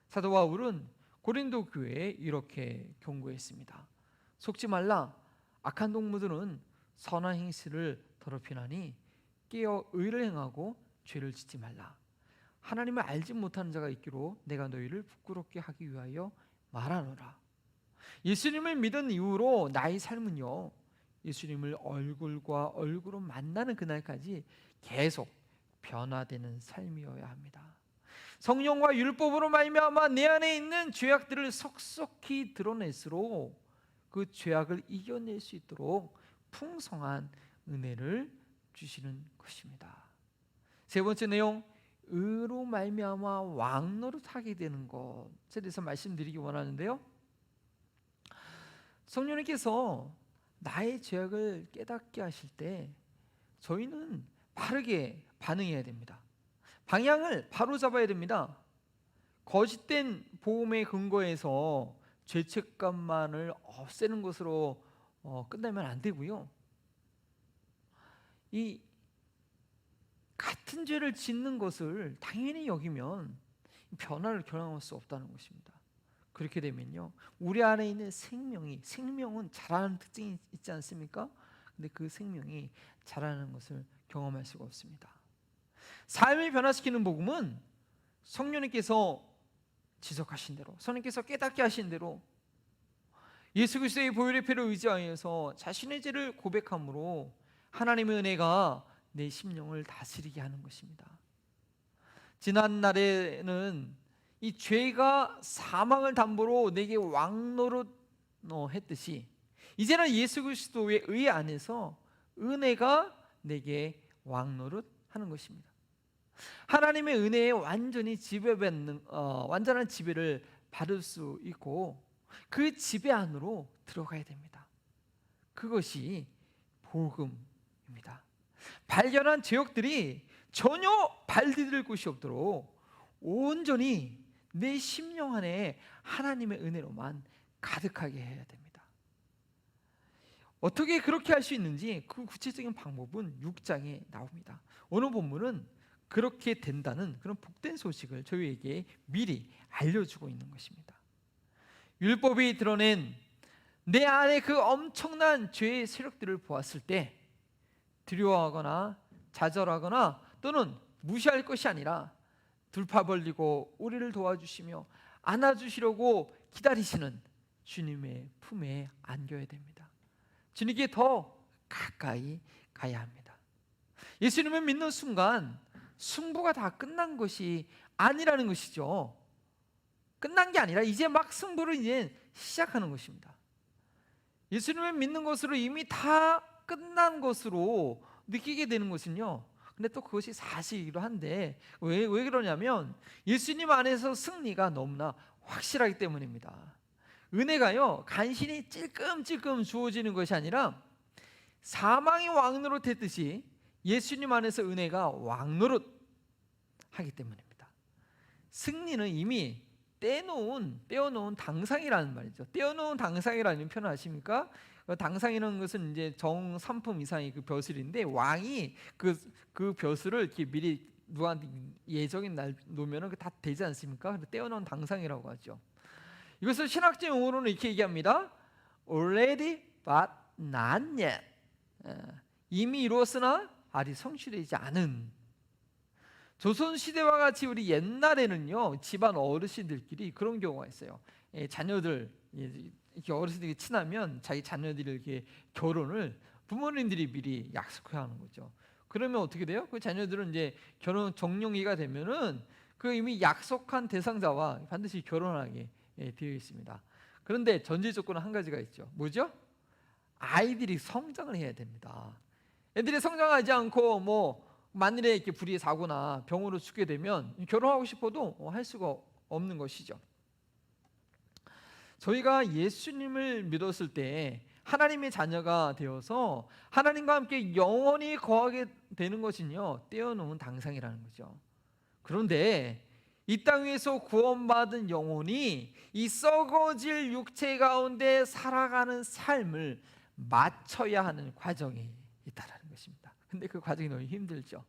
사도 바울은 고린도 교회에 이렇게 경고했습니다. 속지 말라. 악한 동무들은 선한 행실을 더럽히나니 깨어 의를 행하고 죄를 짓지 말라. 하나님을 알지 못하는 자가 있기로 내가 너희를 부끄럽게 하기 위하여 말하노라. 예수님을 믿은 이후로 나의 삶은요, 예수님을 얼굴과 얼굴로 만나는 그날까지 계속 변화되는 삶이어야 합니다. 성령과 율법으로 말미암아 내 안에 있는 죄악들을 속속히 드러낼수록 그 죄악을 이겨낼 수 있도록 풍성한 은혜를 주시는 것입니다. 세 번째 내용, 의로 말미암아 왕노릇하게 되는 것에 대해서 말씀드리기 원하는데요, 성령님께서 나의 죄악을 깨닫게 하실 때 저희는 바르게 반응해야 됩니다. 방향을 바로 잡아야 됩니다. 거짓된 복음의 근거에서 죄책감만을 없애는 것으로 끝나면 안 되고요, 이 같은 죄를 짓는 것을 당연히 여기면 변화를 경험할 수 없다는 것입니다. 그렇게 되면요, 우리 안에 있는 생명은 자라는 특징이 있지 않습니까? 근데 그 생명이 자라는 것을 경험할 수가 없습니다. 삶을 변화시키는 복음은 성령님께서 지적하신 대로, 성령님께서 깨닫게 하신 대로 예수 그리스도의 보혈의 피를 의지하여서 자신의 죄를 고백함으로 하나님의 은혜가 내 심령을 다스리게 하는 것입니다. 지난 날에는 이 죄가 사망을 담보로 내게 왕노릇 했듯이 이제는 예수 그리스도의 의 안에서 은혜가 내게 왕노릇 하는 것입니다. 하나님의 은혜에 완전히 완전한 지배를 받을 수 있고 그 지배 안으로 들어가야 됩니다. 그것이 복음입니다. 발견한 죄악들이 전혀 발디딜 곳이 없도록 온전히 내 심령 안에 하나님의 은혜로만 가득하게 해야 됩니다. 어떻게 그렇게 할 수 있는지 그 구체적인 방법은 6장에 나옵니다. 오늘 본문은 그렇게 된다는 그런 복된 소식을 저희에게 미리 알려주고 있는 것입니다. 율법이 드러낸 내 안에 그 엄청난 죄의 세력들을 보았을 때 두려워하거나 좌절하거나 또는 무시할 것이 아니라 둘파 벌리고 우리를 도와주시며 안아주시려고 기다리시는 주님의 품에 안겨야 됩니다. 주님께 더 가까이 가야 합니다. 예수님을 믿는 순간 승부가 다 끝난 것이 아니라는 것이죠. 끝난 게 아니라 이제 막 승부를 이제 시작하는 것입니다. 예수님을 믿는 것으로 이미 다 끝난 것으로 느끼게 되는 것은요, 근데 또 그것이 사실이기도 한데 왜 그러냐면 예수님 안에서 승리가 너무나 확실하기 때문입니다. 은혜가요 간신히 찔끔찔끔 주어지는 것이 아니라 사망이 왕노릇 했듯이 예수님 안에서 은혜가 왕노릇 하기 때문입니다. 승리는 이미 떼어놓은 당상이라는 말이죠. 떼어놓은 당상이라는 표현 아십니까? 당상이라는 것은 이제 정 3품 이상의 그 벼슬인데 왕이 그 벼슬을 이렇게 미리 누구한테 예정인 날 놓으면은 다 되지 않습니까? 그래서 떼어놓은 당상이라고 하죠. 이것을 신학적 용어로는 이렇게 얘기합니다. Already but not yet. 이미 이루었으나 아직 성취되지 않은. 조선시대와 같이 우리 옛날에는요 집안 어르신들끼리 그런 경우가 있어요. 자녀들 이렇게 어르신들이 친하면 자기 자녀들이 이렇게 결혼을 부모님들이 미리 약속해야 하는 거죠. 그러면 어떻게 돼요? 그 자녀들은 이제 결혼 적령기가 되면은 그 이미 약속한 대상자와 반드시 결혼하게 되어 있습니다. 그런데 전제 조건은 한 가지가 있죠. 뭐죠? 아이들이 성장을 해야 됩니다. 애들이 성장하지 않고 만일에 이렇게 불의의 사고나 병으로 죽게 되면 결혼하고 싶어도 할 수가 없는 것이죠. 저희가 예수님을 믿었을 때 하나님의 자녀가 되어서 하나님과 함께 영원히 거하게 되는 것은요 떼어놓은 당상이라는 거죠. 그런데 이 땅 위에서 구원받은 영혼이 이 썩어질 육체 가운데 살아가는 삶을 맞춰야 하는 과정이 있다는 것입니다. 근데 그 과정이 너무 힘들죠.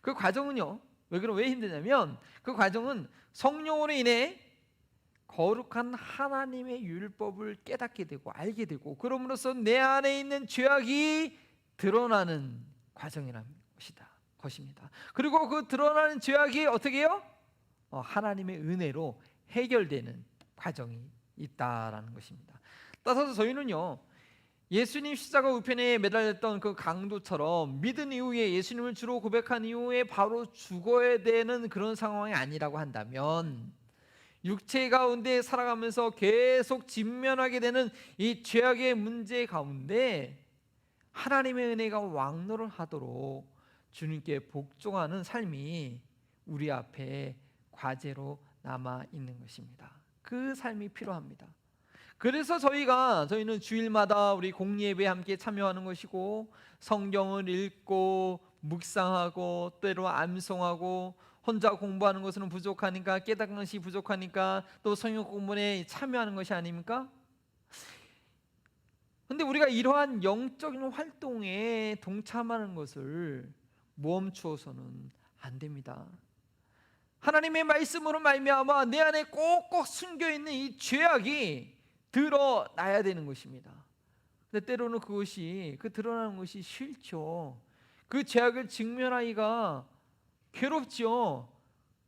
그 과정은요 왜 힘드냐면 그 과정은 성령으로 인해 거룩한 하나님의 율법을 깨닫게 되고 알게 되고 그럼으로써 내 안에 있는 죄악이 드러나는 과정이라는 것입니다. 그리고 그 드러나는 죄악이 어떻게 해요? 하나님의 은혜로 해결되는 과정이 있다라는 것입니다. 따라서 저희는요 예수님 십자가 우편에 매달렸던 그 강도처럼 믿은 이후에 예수님을 주로 고백한 이후에 바로 죽어야 되는 그런 상황이 아니라고 한다면 육체 가운데 살아가면서 계속 직면하게 되는 이 죄악의 문제 가운데 하나님의 은혜가 왕노를 하도록 주님께 복종하는 삶이 우리 앞에 과제로 남아 있는 것입니다. 그 삶이 필요합니다. 그래서 저희는 주일마다 우리 공예배에 함께 참여하는 것이고 성경을 읽고 묵상하고 때로 암송하고 혼자 공부하는 것은 부족하니까 깨닫는 것이 부족하니까 또 성경 공부에 참여하는 것이 아닙니까? 근데 우리가 이러한 영적인 활동에 동참하는 것을 멈추어서는 안 됩니다. 하나님의 말씀으로 말미암아 내 안에 꼭꼭 숨겨있는 이 죄악이 드러나야 되는 것입니다. 근데 때로는 그 드러나는 것이 싫죠. 그 죄악을 직면하기가 괴롭죠.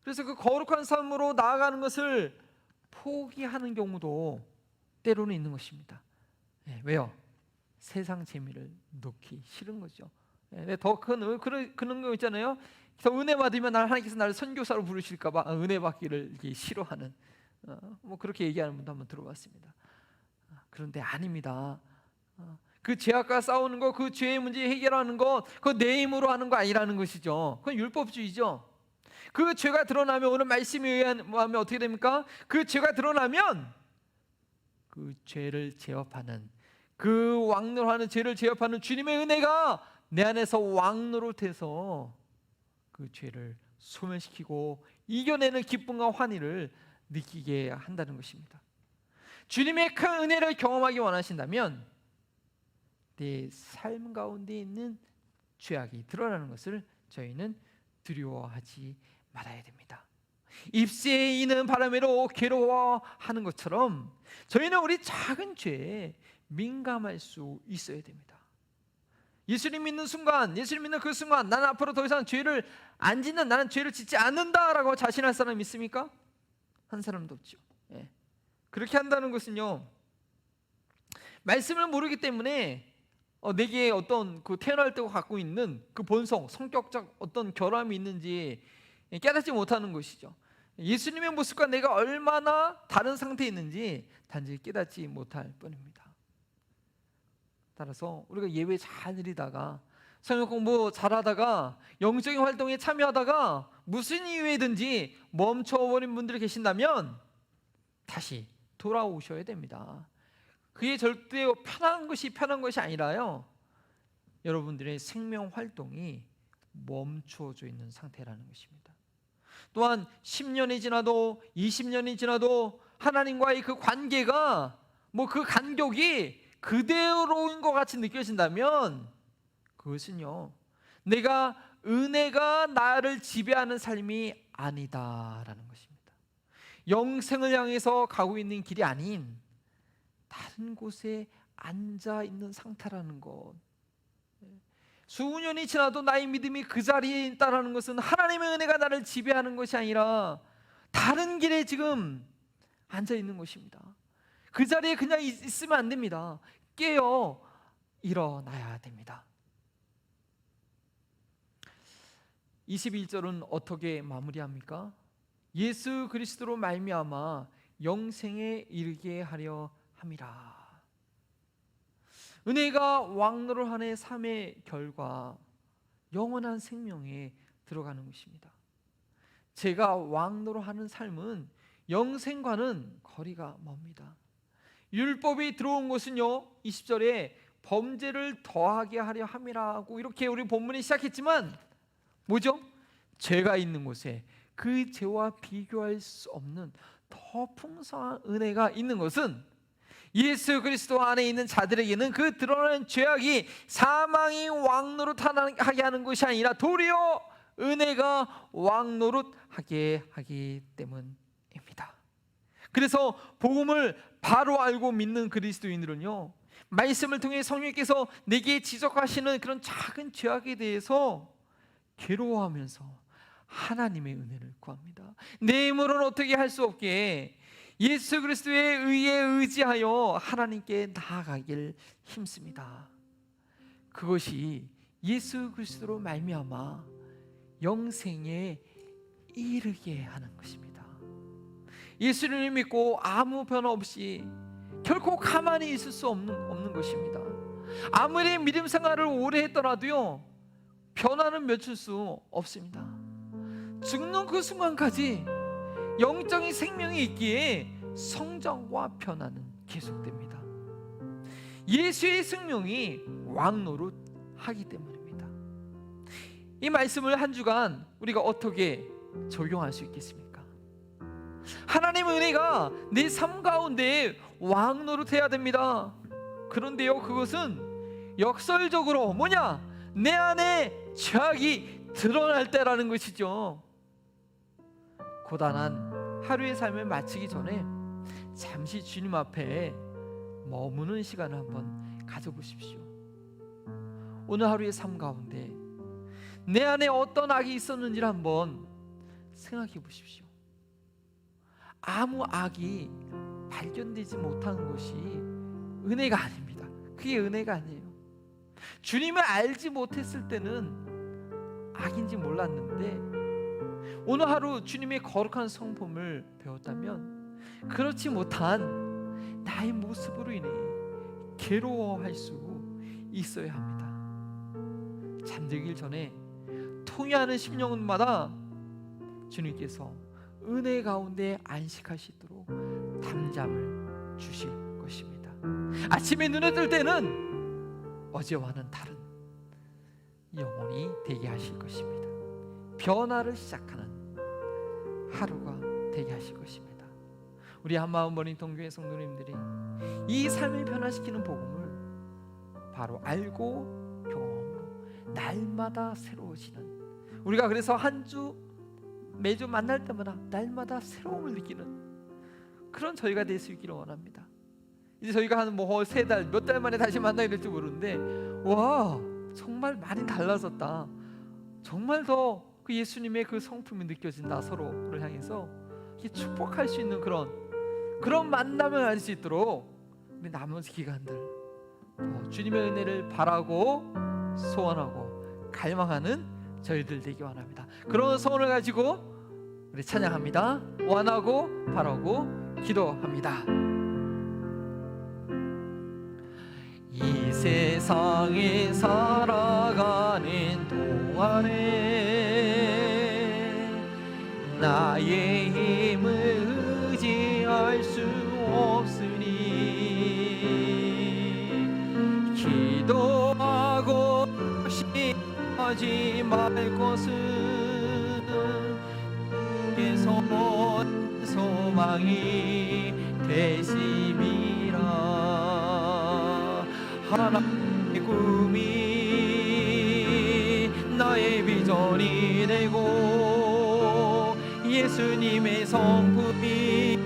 그래서 그 거룩한 삶으로 나아가는 것을 포기하는 경우도 때로는 있는 것입니다. 왜요? 세상 재미를 놓기 싫은 거죠. 더 큰 그런 거 있잖아요. 더 은혜 받으면 하나님께서 나를 선교사로 부르실까봐 은혜 받기를 이렇게 싫어하는 그렇게 얘기하는 분도 한번 들어봤습니다. 그런데 아닙니다. 그 죄악과 싸우는 거, 그 죄의 문제 해결하는 거, 그거 내 힘으로 하는 거 아니라는 것이죠. 그건 율법주의죠. 그 죄가 드러나면 오늘 말씀에 의하면 어떻게 됩니까? 그 죄가 드러나면 그 죄를 제압하는 그 왕노하는 죄를 제압하는 주님의 은혜가 내 안에서 왕노릇해서 그 죄를 소멸시키고 이겨내는 기쁨과 환희를 느끼게 한다는 것입니다. 주님의 큰 은혜를 경험하기 원하신다면 내 삶 가운데 있는 죄악이 드러나는 것을 저희는 두려워하지 말아야 됩니다. 잎새에 이는 바람으로 괴로워하는 것처럼 저희는 우리 작은 죄에 민감할 수 있어야 됩니다. 예수님 믿는 순간, 예수님 믿는 그 순간 나는 앞으로 더 이상 죄를 안 짓는, 나는 죄를 짓지 않는다라고 자신할 사람 있습니까? 한 사람도 없죠. 예. 그렇게 한다는 것은요, 말씀을 모르기 때문에 내게 어떤 그 태어날 때 갖고 있는 그 본성, 성격적 어떤 결함이 있는지 깨닫지 못하는 것이죠. 예수님의 모습과 내가 얼마나 다른 상태에 있는지 단지 깨닫지 못할 뿐입니다. 따라서 우리가 예배 잘 드리다가 성경 공부 잘하다가 영적인 활동에 참여하다가 무슨 이유에든지 멈춰버린 분들이 계신다면 다시 돌아오셔야 됩니다. 그게 절대 편한 것이 아니라요, 여러분들의 생명 활동이 멈춰져 있는 상태라는 것입니다. 또한 10년이 지나도 20년이 지나도 하나님과의 그 관계가 그 간격이 그대로인 것 같이 느껴진다면 그것은요, 내가 은혜가 나를 지배하는 삶이 아니다라는 것입니다. 영생을 향해서 가고 있는 길이 아닌 다른 곳에 앉아 있는 상태라는 것. 수년이 지나도 나의 믿음이 그 자리에 있다는 것은 하나님의 은혜가 나를 지배하는 것이 아니라 다른 길에 지금 앉아 있는 것입니다. 그 자리에 그냥 있으면 안 됩니다. 깨어 일어나야 됩니다. 21절은 어떻게 마무리합니까? 예수 그리스도로 말미암아 영생에 이르게 하려 함이라. 은혜가 왕노릇하는 삶의 결과 영원한 생명에 들어가는 것입니다. 제가 왕노릇하는 삶은 영생과는 거리가 멉니다. 율법이 들어온 것은요, 20절에 범죄를 더하게 하려 함이라고 이렇게 우리 본문이 시작했지만 뭐죠? 죄가 있는 곳에 그 죄와 비교할 수 없는 더 풍성한 은혜가 있는 것은 예수 그리스도 안에 있는 자들에게는 그 드러나는 죄악이 사망이 왕노릇하게 하는 것이 아니라 도리어 은혜가 왕노릇하게 하기 때문입니다. 그래서 복음을 바로 알고 믿는 그리스도인들은요, 말씀을 통해 성령께서 내게 지적하시는 그런 작은 죄악에 대해서 괴로워하면서 하나님의 은혜를 구합니다. 내 힘으로는 어떻게 할 수 없기에 예수 그리스도의 의에 의지하여 하나님께 나아가길 힘씁니다. 그것이 예수 그리스도로 말미암아 영생에 이르게 하는 것입니다. 예수를 믿고 아무 변화 없이 결코 가만히 있을 수 없는 것입니다. 아무리 믿음 생활을 오래 했더라도요, 변화는 맺힐 수 없습니다. 죽는 그 순간까지 영적인 생명이 있기에 성장과 변화는 계속됩니다. 예수의 생명이 왕노릇하기 때문입니다. 이 말씀을 한 주간 우리가 어떻게 적용할 수 있겠습니까? 하나님의 은혜가 내 삶 가운데 왕노릇해야 됩니다. 그런데요, 그것은 역설적으로 뭐냐? 내 안에 죄악이 드러날 때라는 것이죠. 고단한 하루의 삶을 마치기 전에 잠시 주님 앞에 머무는 시간을 한번 가져보십시오. 오늘 하루의 삶 가운데 내 안에 어떤 악이 있었는지를 한번 생각해 보십시오. 아무 악이 발견되지 못하는 것이 은혜가 아닙니다. 그게 은혜가 아니에요. 주님을 알지 못했을 때는 악인지 몰랐는데 오늘 하루 주님의 거룩한 성품을 배웠다면 그렇지 못한 나의 모습으로 인해 괴로워할 수 있어야 합니다. 잠들길 전에 통회하는 심령마다 주님께서 은혜 가운데 안식하시도록 담잠을 주실 것입니다. 아침에 눈에 뜰 때는 어제와는 다른 영혼이 되게 하실 것입니다. 변화를 시작하는 하루가 되게 하실 것입니다. 우리 한마음 버린 동교회 성도님들이 이 삶을 변화시키는 복음을 바로 알고 경험으로 날마다 새로워지는 우리가 그래서 한 주 매주 만날 때마다 날마다 새로움을 느끼는 그런 저희가 될 수 있기를 원합니다. 이제 저희가 한 뭐 세 달, 몇 달 만에 다시 만나게 될지 모르는데, 와, 정말 많이 달라졌다. 정말 더 그 예수님의 그 성품이 느껴진다. 서로를 향해서 이렇게 축복할 수 있는 그런 만남을 할 수 있도록 우리 나머지 기간들 주님의 은혜를 바라고 소원하고 갈망하는 저희들 되기 원합니다. 그런 소원을 가지고 우리 찬양합니다. 원하고 바라고 기도합니다. 이 세상에 살아가는 동안에 나의 힘을 의지할 수 없으니 기도하고 하지 말 것은 주께서 소망이 되심이라. 하나님의 꿈이 나의 비전이 되고 예수님의 성품이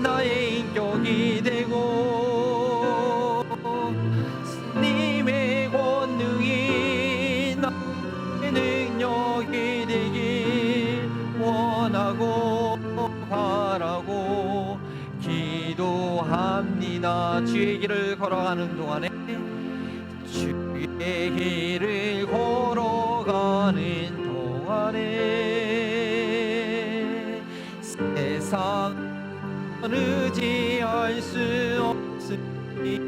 나의 인격이 되고 주님의 권능이 나의 능력이 되길 원하고 바라고 기도합니다. 주의 길을 걸어가는 동안에 주의 길을 걸어가는 동안에 세상 의지할 수 없으니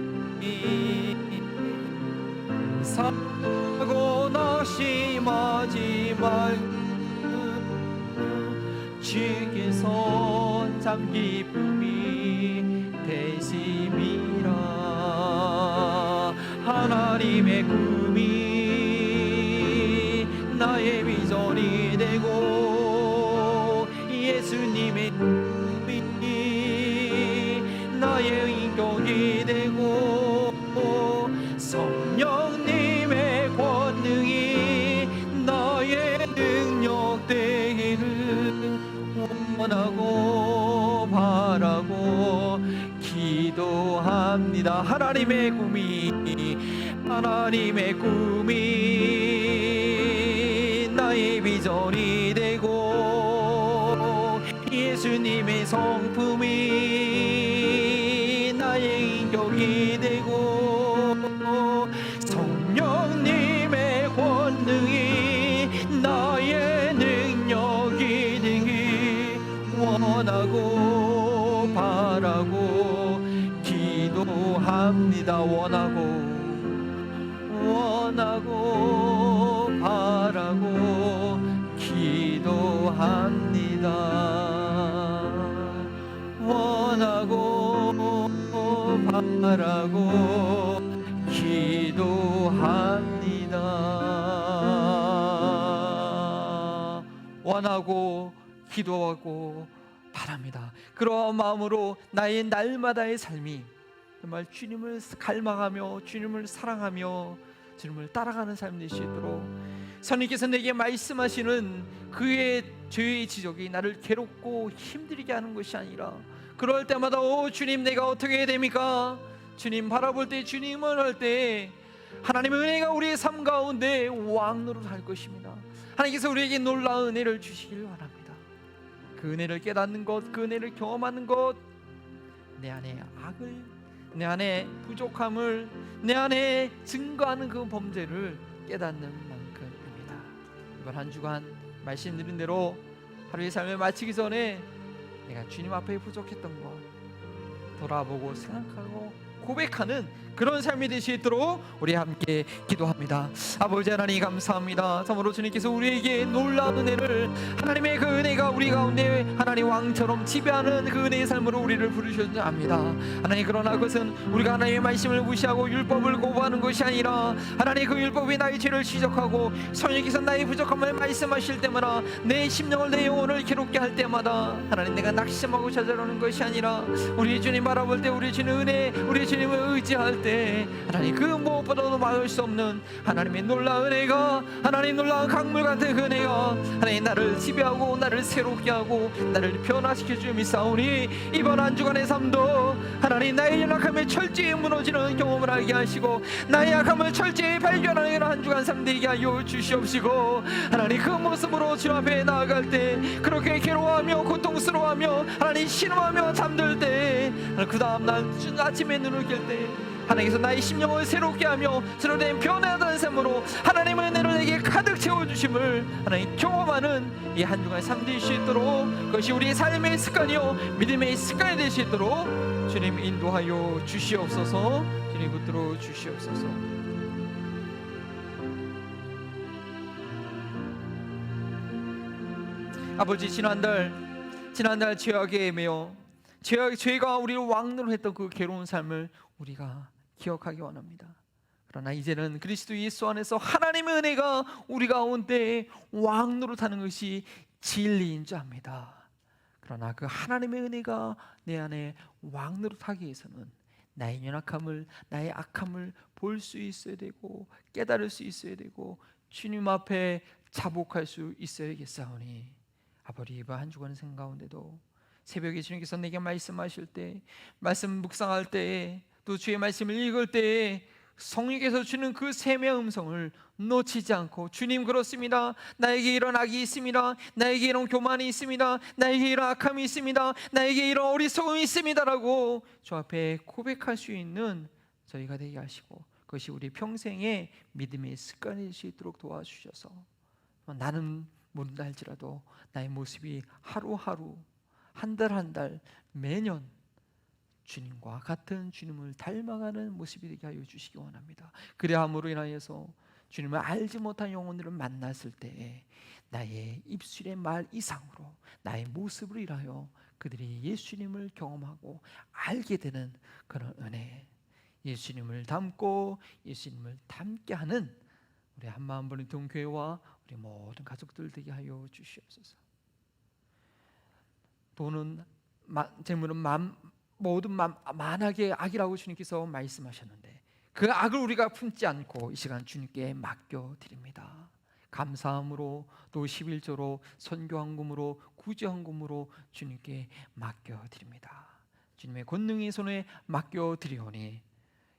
사고 낙심하지 말고 주께서 참 기쁨이 되심이라. 하나님의 꿈이 나의 비전이 되고 예수님의 꿈이 나의 인격이 되고 성령님의 권능이 나의 능력 되기를 원하고 바라고 기도합니다. 하나님의 꿈이 나의 비전이 되고 예수님의 성품이 나의 인격이 되고 성령님의 권능이 나의 능력이 되길 원하고 바라고 기도합니다. 원하고 바라고 기도합니다. 원하고 바라고 기도합니다. 원하고 기도하고 바랍니다. 그러한 마음으로 나의 날마다의 삶이 정말 주님을 갈망하며 주님을 사랑하며 주님을 따라가는 삶 될 수 있도록 선생님께서 내게 말씀하시는 그의 죄의 지적이 나를 괴롭고 힘들게 하는 것이 아니라 그럴 때마다 오 주님 내가 어떻게 해야 됩니까? 주님 바라볼 때 주님을 할 때 하나님의 은혜가 우리의 삶 가운데 왕노릇할 것입니다. 하나님께서 우리에게 놀라운 은혜를 주시길 바랍니다. 그 은혜를 깨닫는 것, 그 은혜를 경험하는 것, 내 안에 악을, 내 안에 부족함을, 내 안에 증거하는 그 범죄를 깨닫는 만큼입니다. 이번 한 주간 말씀드린 대로 하루의 삶을 마치기 전에 내가 주님 앞에 부족했던 것 돌아보고 생각하고 고백하는 그런 삶이 될 수 있도록 우리 함께 기도합니다. 아버지 하나님 감사합니다. 참으로 주님께서 우리에게 놀라운 은혜를 하나님의 그 은혜가 우리 가운데 하나님 왕처럼 지배하는 그 은혜의 삶으로 우리를 부르셨는지 압니다. 하나님 그러나 그것은 우리가 하나님의 말씀을 무시하고 율법을 거부하는 것이 아니라 하나님 그 율법이 나의 죄를 지적하고 성령께서 나의 부족함을 말씀하실 때마다 내 심령을 내 영혼을 괴롭게 할 때마다 하나님 내가 낙심하고 찾아오는 것이 아니라 우리 주님 바라볼 때 우리 주님 은혜 우리 주님 주님을 의지할 때 하나님 그 무엇보다도 막을 수 없는 하나님의 놀라운 은혜가, 하나님 놀라운 강물 같은 그 은혜가 하나님 나를 지배하고 나를 새롭게 하고 나를 변화시켜 주며 싸우니, 이번 한 주간의 삶도 하나님 나의 연약함에 철저히 무너지는 경험을 하게 하시고 나의 약함을 철저히 발견하는 한 주간 삶 되게 하여 주시옵시고, 하나님 그 모습으로 주 앞에 나아갈 때 그렇게 괴로워하며 고통스러워하며 하나님 신음하며 잠들 때, 그 다음날 아침에 눈을 깰 때 하나님께서 나의 심령을 새롭게 하며 새로운 변화된 삶으로 하나님의 은혜로 내게 가득 채워주심을 하나님 경험하는 이 한 주간의 삶 될 수 있도록, 그것이 우리의 삶의 습관이요 믿음의 습관이 될 수 있도록 주님 인도하여 주시옵소서. 주님 붙들어 주시옵소서. 아버지, 지난달 죄악에 매여 죄가 우리를 왕노로 했던 그 괴로운 삶을 우리가 기억하기 원합니다. 그러나 이제는 그리스도 예수 안에서 하나님의 은혜가 우리 가운데 왕노릇하는 것이 진리인 줄 압니다. 그러나 그 하나님의 은혜가 내 안에 왕노릇하기 위해서는 나의 연약함을, 나의 악함을 볼 수 있어야 되고 깨달을 수 있어야 되고 주님 앞에 자복할 수 있어야겠사오니, 아버지 이번 한 주간의 생각 가운데도 새벽에 주님께서 내게 말씀하실 때, 말씀 묵상할 때, 또 주의 말씀을 읽을 때 성령께서 주는 그 샘의 음성을 놓치지 않고, 주님 그렇습니다, 나에게 이런 악이 있습니다, 나에게 이런 교만이 있습니다, 나에게 이런 악함이 있습니다, 나에게 이런 어리석음이 있습니다 라고 주 앞에 고백할 수 있는 저희가 되게 하시고, 그것이 우리 평생의 믿음의 습관이 될 수 있도록 도와주셔서, 나는 모른다 할지라도 나의 모습이 하루하루 한 달 한 달 매년 주님과 같은 주님을 닮아가는 모습이 되게 하여 주시기 원합니다. 그래함으로 인하여서 주님을 알지 못한 영혼들을 만났을 때에 나의 입술의 말 이상으로 나의 모습으로 인하여 그들이 예수님을 경험하고 알게 되는 그런 은혜, 예수님을 닮고 예수님을 닮게 하는 우리 한마음 버리통 교회와 우리 모든 가족들 되게 하여 주시옵소서. 돈은 재물은 모든 만악의 악이라고 주님께서 말씀하셨는데, 그 악을 우리가 품지 않고 이 시간 주님께 맡겨드립니다. 감사함으로, 또 11조로, 선교헌금으로, 구제헌금으로 주님께 맡겨드립니다. 주님의 권능의 손에 맡겨드리오니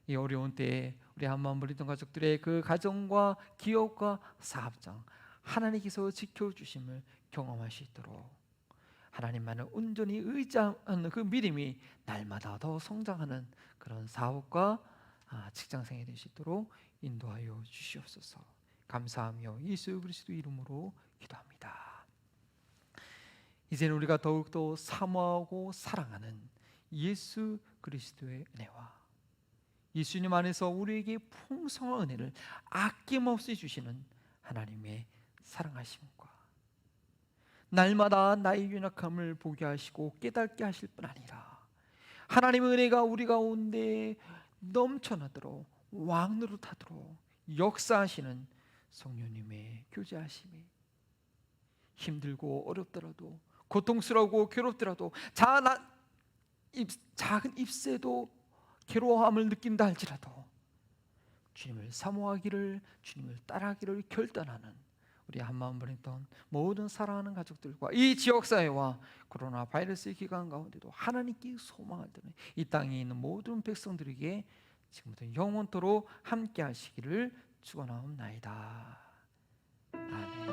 이 어려운 때에 우리 한마음 버리던 가족들의 그 가정과 기업과 사업장 하나님께서 지켜주심을 경험할 수 있도록, 하나님만을 온전히 의지하는 그 믿음이 날마다 더 성장하는 그런 사업과 직장생활이 될 수 있도록 인도하여 주시옵소서. 감사하며 예수 그리스도 이름으로 기도합니다. 이제는 우리가 더욱더 사모하고 사랑하는 예수 그리스도의 은혜와 예수님 안에서 우리에게 풍성한 은혜를 아낌없이 주시는 하나님의 사랑하심과 날마다 나의 연약함을 보게 하시고 깨닫게 하실 뿐 아니라 하나님의 은혜가 우리 가운데 넘쳐나도록 왕노릇하도록 역사하시는 성령님의 교제하심이, 힘들고 어렵더라도 고통스러우고 괴롭더라도 작은 입새도 괴로움을 느낀다 할지라도 주님을 사모하기를, 주님을 따라하기를 결단하는 우리 한마음 버리던 모든 사랑하는 가족들과 이 지역사회와 코로나 바이러스의 기간 가운데도 하나님께 소망을 드는 이 땅에 있는 모든 백성들에게 지금부터 영원토록 함께 하시기를 축원하옵나이다. 아멘.